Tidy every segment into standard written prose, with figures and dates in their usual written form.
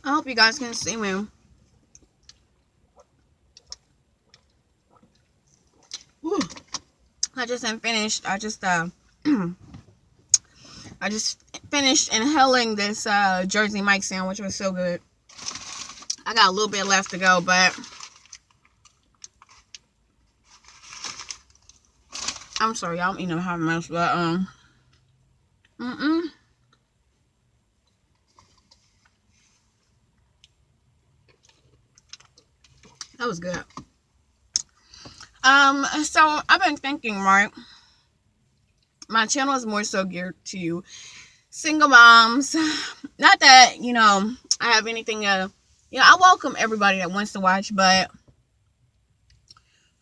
I hope you guys can see me. Whew. I just am finished. I just finished inhaling this Jersey Mike sandwich. It was so good. I got a little bit left to go, but I'm sorry, y'all. I'm eating a hot mess, but that was good. So I've been thinking, right? My channel is more so geared to single moms. Not that, I have anything, I welcome everybody that wants to watch, but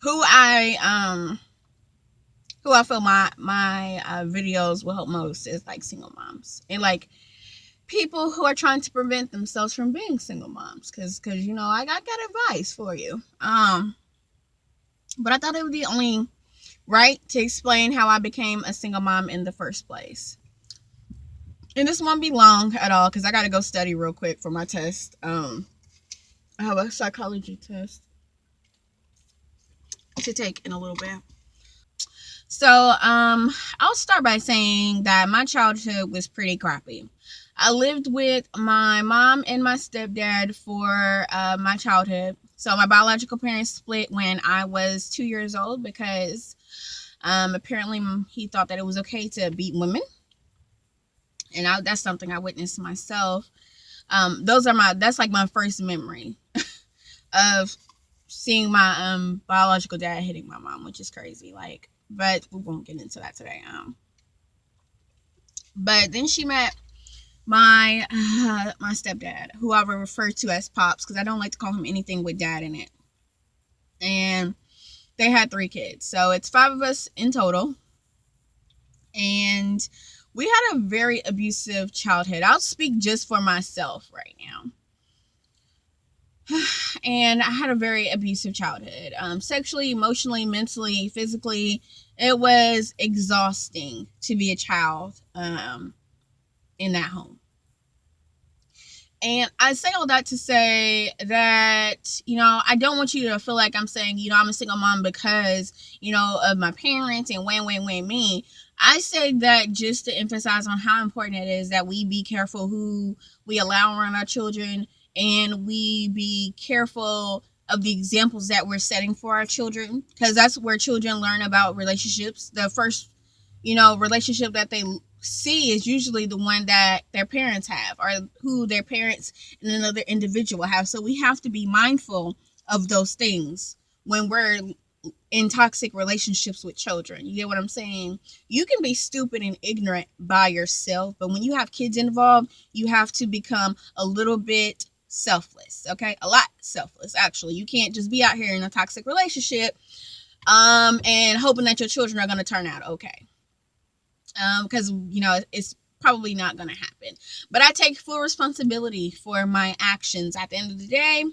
who I feel my videos will help most is like single moms and like people who are trying to prevent themselves from being single moms, because I got advice for you. But I thought it would be only right to explain how I became a single mom in the first place. And this won't be long at all because I got to go study real quick for my test. I have a psychology test to take in a little bit. So, I'll start by saying that my childhood was pretty crappy. I lived with my mom and my stepdad for my childhood. So my biological parents split when I was 2 years old because apparently he thought that it was okay to beat women. And that's something I witnessed myself. That's like my first memory of seeing my biological dad hitting my mom, which is crazy. But we won't get into that today. But then she met my stepdad, who I will refer to as Pops because I don't like to call him anything with dad in it. And they had 3 kids, so it's 5 of us in total. And we had a very abusive childhood. I'll speak just for myself right now. And I had a very abusive childhood, sexually, emotionally, mentally, physically. It was exhausting to be a child in that home. And I say all that to say that, I don't want you to feel like I'm saying, I'm a single mom because, of my parents and when me. I say that just to emphasize on how important it is that we be careful who we allow around our children, and we be careful of the examples that we're setting for our children, because that's where children learn about relationships. The first, relationship that they see is usually the one that their parents have, or who their parents and another individual have. So we have to be mindful of those things when we're in toxic relationships with children. You get what I'm saying? You can be stupid and ignorant by yourself, but when you have kids involved, you have to become a little bit selfless, okay? A lot selfless, actually. You can't just be out here in a toxic relationship and hoping that your children are going to turn out okay. Because, it's probably not going to happen. But I take full responsibility for my actions. At the end of the day,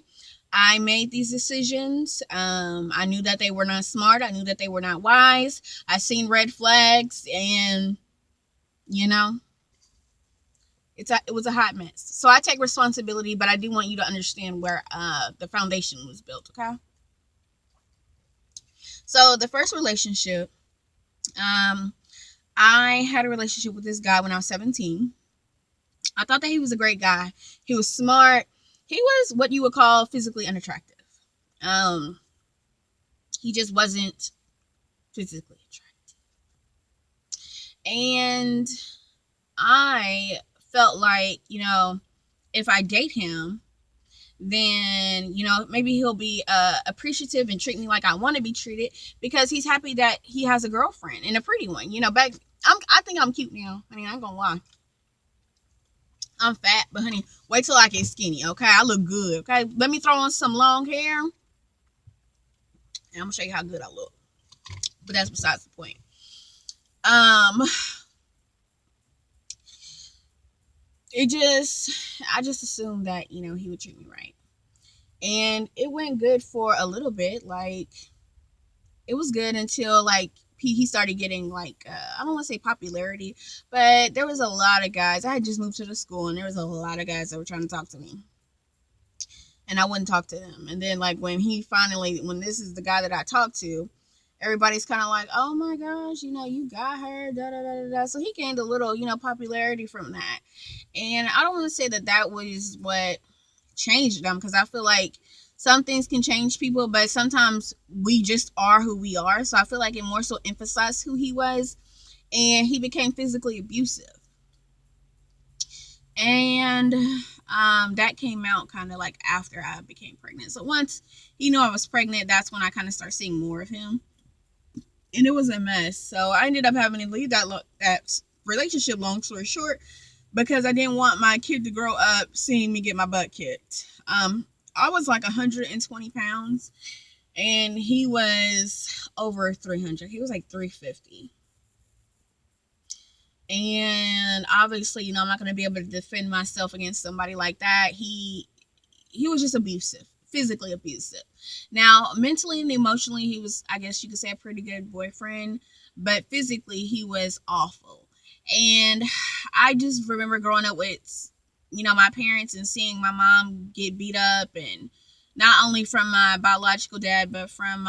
I made these decisions. I knew that they were not smart. I knew that they were not wise. I seen red flags, and it was a hot mess. So I take responsibility, but I do want you to understand where the foundation was built. Okay. So the first relationship, I had a relationship with this guy when I was 17. I thought that he was a great guy. He was smart. He was what you would call physically unattractive. He just wasn't physically attractive. And I felt like, if I date him, then, maybe he'll be appreciative and treat me like I want to be treated, because he's happy that he has a girlfriend, and a pretty one. I think I'm cute now. I ain't gonna lie. I'm fat, but honey, wait till I get skinny, okay? I look good, okay? Let me throw on some long hair, and I'm gonna show you how good I look. But that's besides the point. I just assumed that, he would treat me right. And it went good for a little bit. Like, it was good until, he started getting like I don't want to say popularity, but there was a lot of guys. I had just moved to the school, and there was a lot of guys that were trying to talk to me, and I wouldn't talk to them. And then like when this is the guy that I talked to, everybody's kind of like, oh my gosh, you got her, da da da da. So he gained a little, popularity from that. And I don't want to say that was what changed them, because I feel like some things can change people, but sometimes we just are who we are. So I feel like it more so emphasized who he was, and he became physically abusive. And that came out kind of like after I became pregnant. So once he knew I was pregnant, that's when I kind of started seeing more of him, and it was a mess. So I ended up having to leave that relationship, long story short, because I didn't want my kid to grow up seeing me get my butt kicked. I was like 120 pounds, and he was over 300. He was like 350. And obviously, I'm not going to be able to defend myself against somebody like that. He was just abusive, physically abusive. Now, mentally and emotionally, he was, I guess you could say, a pretty good boyfriend, but physically, he was awful. And I just remember growing up with, my parents and seeing my mom get beat up, and not only from my biological dad, but from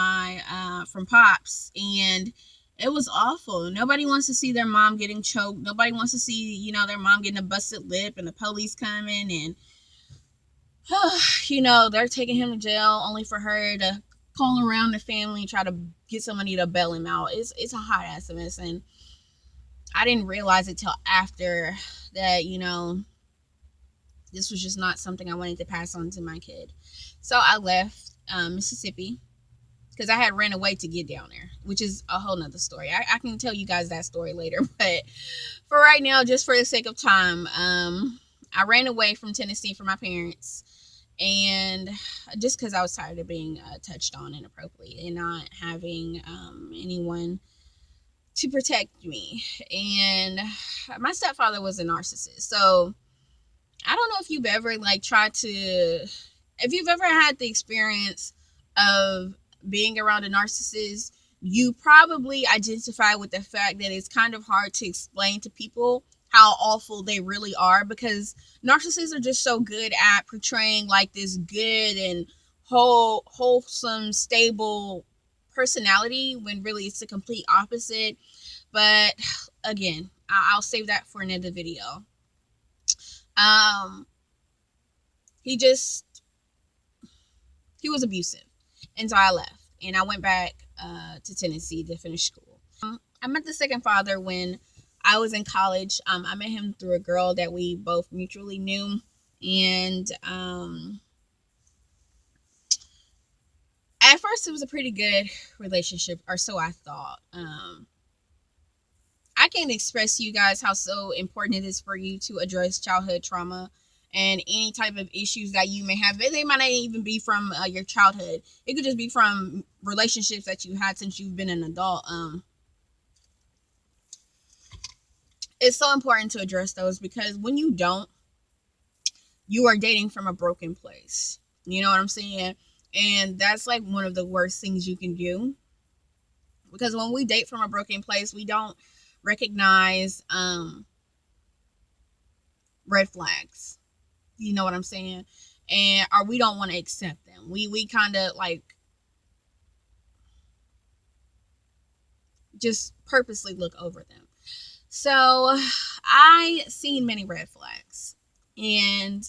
from Pops. And it was awful. Nobody wants to see their mom getting choked. Nobody wants to see, their mom getting a busted lip and the police coming, and they're taking him to jail only for her to call around the family and try to get somebody to bail him out. It's a hot ass mess, and I didn't realize it till after that, this was just not something I wanted to pass on to my kid. So I left Mississippi, because I had ran away to get down there, which is a whole nother story. I can tell you guys that story later, but for right now, just for the sake of time, I ran away from Tennessee from my parents, and just because I was tired of being touched on inappropriately and not having anyone to protect me. And my stepfather was a narcissist. So I don't know if you've ever if you've ever had the experience of being around a narcissist, you probably identify with the fact that it's kind of hard to explain to people how awful they really are, because narcissists are just so good at portraying like this good and wholesome, stable personality, when really it's the complete opposite. But again, I'll save that for another video. He was abusive, and so I left, and I went back to Tennessee to finish school. I met the second father when I was in college. I met him through a girl that we both mutually knew, and at first it was a pretty good relationship, or so I thought. I can't express to you guys how so important it is for you to address childhood trauma and any type of issues that you may have. They might not even be from your childhood. It could just be from relationships that you had since you've been an adult. It's so important to address those, because when you don't, you are dating from a broken place. You know what I'm saying? And that's like one of the worst things you can do, because when we date from a broken place, we don't recognize red flags. You know what I'm saying? Or we don't want to accept them. We kind of like just purposely look over them. So I seen many red flags, and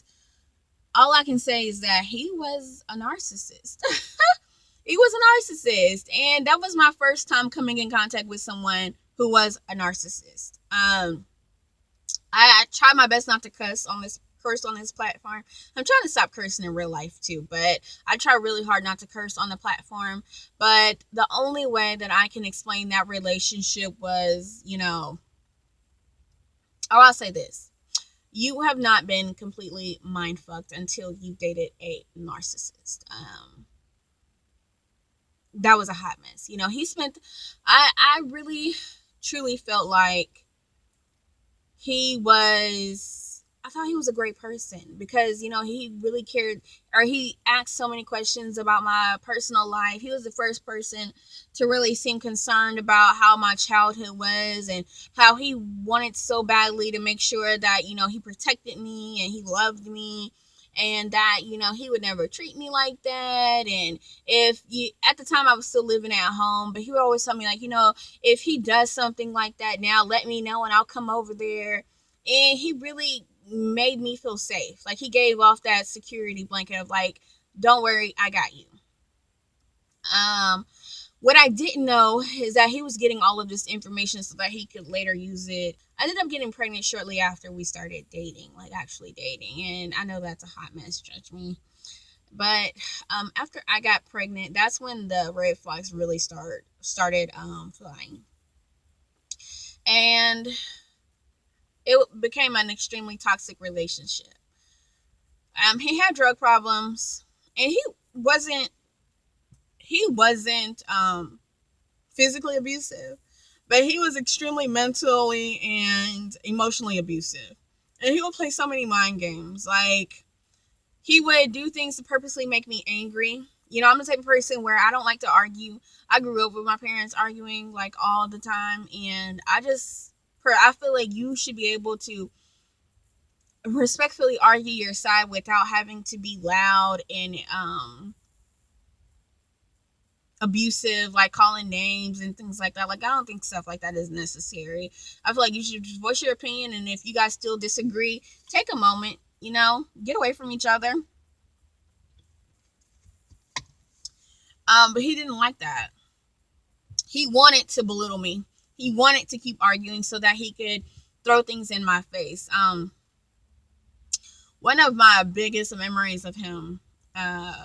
all I can say is that he was a narcissist. He was a narcissist, and that was my first time coming in contact with someone who was a narcissist. I try my best not to curse on this platform. I'm trying to stop cursing in real life too, but I try really hard not to curse on the platform. But the only way that I can explain that relationship was, I'll say this: you have not been completely mind fucked until you dated a narcissist. That was a hot mess. I really truly felt like he was, I thought he was a great person because, he really cared, or he asked so many questions about my personal life. He was the first person to really seem concerned about how my childhood was and how he wanted so badly to make sure that, he protected me and he loved me, and that, he would never treat me like that. And if you, at the time I was still living at home, but he would always tell me, like, if he does something like that now, let me know and I'll come over there. And he really made me feel safe. Like, he gave off that security blanket of, like, don't worry, I got you. What I didn't know is that he was getting all of this information so that he could later use it. I ended up getting pregnant shortly after we started dating, like actually dating. And I know that's a hot mess, judge me. But after I got pregnant, that's when the red flags really started flying. And it became an extremely toxic relationship. He had drug problems, and he wasn't physically abusive, but he was extremely mentally and emotionally abusive. And he would play so many mind games. Like, he would do things to purposely make me angry. I'm the type of person where I don't like to argue. I grew up with my parents arguing like all the time, and I feel like you should be able to respectfully argue your side without having to be loud and abusive, like calling names and things like that. Like, I don't think stuff like that is necessary. I feel like you should just voice your opinion, and if you guys still disagree, take a moment, get away from each other. But he didn't like that. He wanted to belittle me. He wanted to keep arguing so that he could throw things in my face. One of my biggest memories of him, and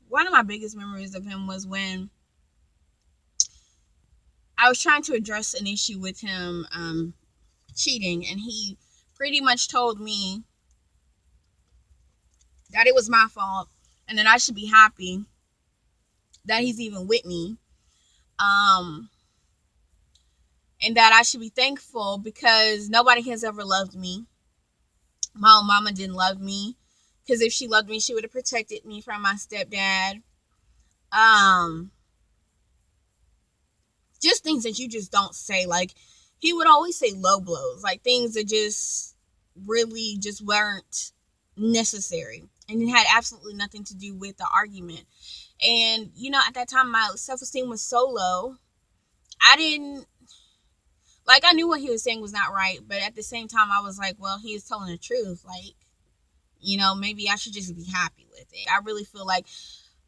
one of my biggest memories of him was when I was trying to address an issue with him cheating, and he pretty much told me that it was my fault and that I should be happy that he's even with me. And that I should be thankful because nobody has ever loved me. My own mama didn't love me, because if she loved me, she would have protected me from my stepdad. Just things that you just don't say. Like, he would always say low blows, like things that just really just weren't necessary, and it had absolutely nothing to do with the argument. And at that time, my self-esteem was so low. I knew what he was saying was not right, but at the same time, I was like, well, he is telling the truth. Like, maybe I should just be happy with it. I really feel like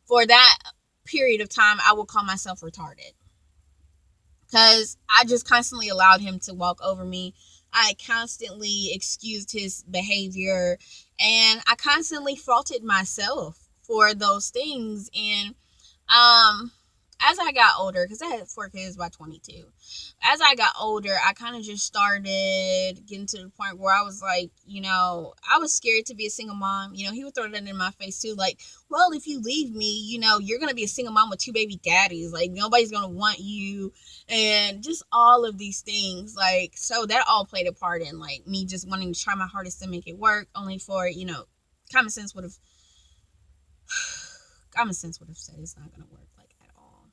for that period of time, I would call myself retarded, because I just constantly allowed him to walk over me. I constantly excused his behavior, and I constantly faulted myself for those things. And as I got older, because I had 4 kids by 22, as I got older, I kind of just started getting to the point where I was like, I was scared to be a single mom. He would throw that in my face too. Like, well, if you leave me, you're going to be a single mom with 2 baby daddies. Like, nobody's going to want you. And just all of these things. Like, so that all played a part in, like, me just wanting to try my hardest to make it work, only for, common sense would have said it's not going to work, like, at all.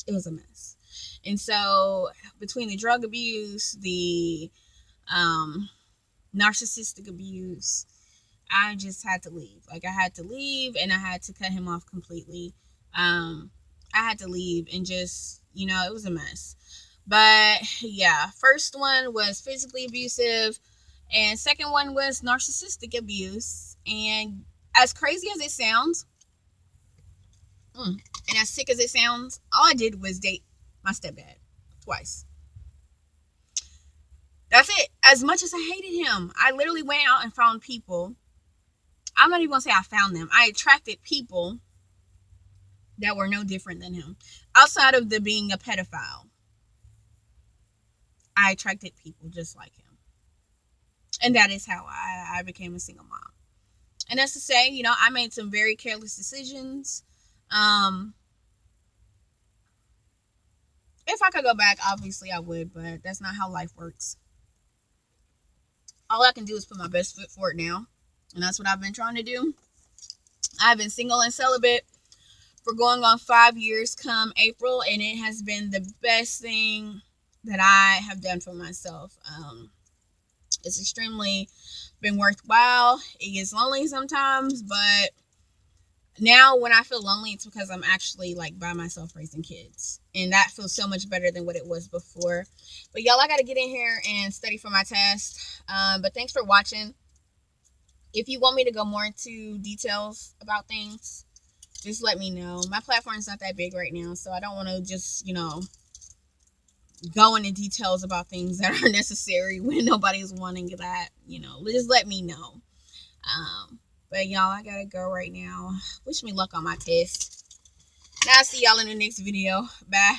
It was a mess. And so between the drug abuse, the narcissistic abuse, I just had to leave. Like, I had to leave, and I had to cut him off completely. I had to leave, and just, it was a mess. But yeah, first one was physically abusive, and second one was narcissistic abuse. And as crazy as it sounds, and as sick as it sounds, all I did was date my stepdad twice. That's it. As much as I hated him, I literally went out and found people. I'm not even going to say I found them. I attracted people that were no different than him. Outside of the being a pedophile, I attracted people just like him. And that is how I became a single mom. And that's to say, I made some very careless decisions. I could go back, obviously I would, but that's not how life works. All I can do is put my best foot forward now, and that's what I've been trying to do. I've been single and celibate for going on 5 years come April, and it has been the best thing that I have done for myself. It's extremely been worthwhile. It gets lonely sometimes, but now when I feel lonely, it's because I'm actually like by myself raising kids, and that feels so much better than what it was before. But y'all, I gotta get in here and study for my test. But thanks for watching. If you want me to go more into details about things, just let me know. My platform's not that big right now, so I don't want to just, go into details about things that are necessary when nobody's wanting that. Just let me know. But y'all, I gotta go right now. Wish me luck on my test. And I'll see y'all in the next video. Bye.